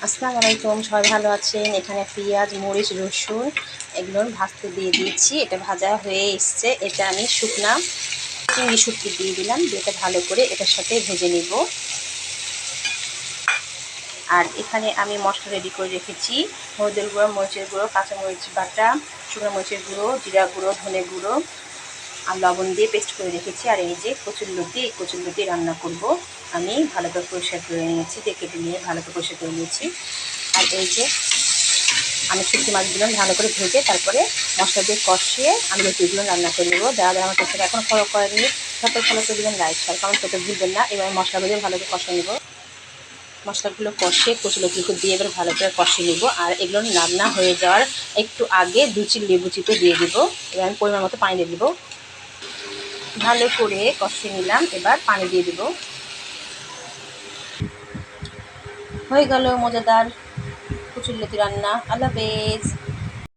আসসালামু আলাইকুম, সবাই ভালো আছেন? এখানে পেঁয়াজ, মরিচ, রসুন এগুলো ভাজতে দিয়ে দিয়েছি। এটা ভাজা হয়ে এসছে। এটা আমি শুকনা চিংড়ি শুটকি দিয়ে দিলাম, দিয়ে এটা ভালো করে এটার সাথে ভেজে নিব। আর এখানে আমি মশলা রেডি করে রেখেছি। হলুদের গুঁড়ো, মরিচের গুঁড়ো, কাঁচামরিচ বাটা, শুকনো মরিচের গুঁড়ো, জিরা গুঁড়ো, ধনে গুঁড়ো আর লবণ দিয়ে পেস্ট করে রেখেছি। আর এই যে কচুরলতি, এই কচুরলতি রান্না করব। আমি ভালো করে পরিষ্কার করে নিয়েছি, কেটে নিয়ে ভালো করে পরিষ্কার করে নিয়েছি। আর এই যে আমি শুটকি মাছগুলো ভালো করে ভেজে তারপরে মশলা দিয়ে কষিয়ে আমি রুটিগুলো রান্না করে নেবো। যারা আমার পেছনে এখনও ফলো করেনি তারপর ফলো করে দেবেন, লাইক শেয়ার কমেন্ট করতে ভুলবেন না। এবার মশলাগুলো ভালো করে কষিয়ে নেব। মশলাগুলো কষিয়ে কচুলতিগুলো দিয়ে এবার ভালো করে কষিয়ে নেব। আর এগুলো রান্না হয়ে যাওয়ার একটু আগে 2 লেবু চিপে দিয়ে দেবো। এবার আমি পরিমাণ মতো পানি দিয়ে দেবো। ভালো করে কষিয়ে নিলাম, এবার পানি দিয়ে দেবো। হয়ে গেল মজাদার কচুরলতি রান্না। আল্লাহ হাফেজ।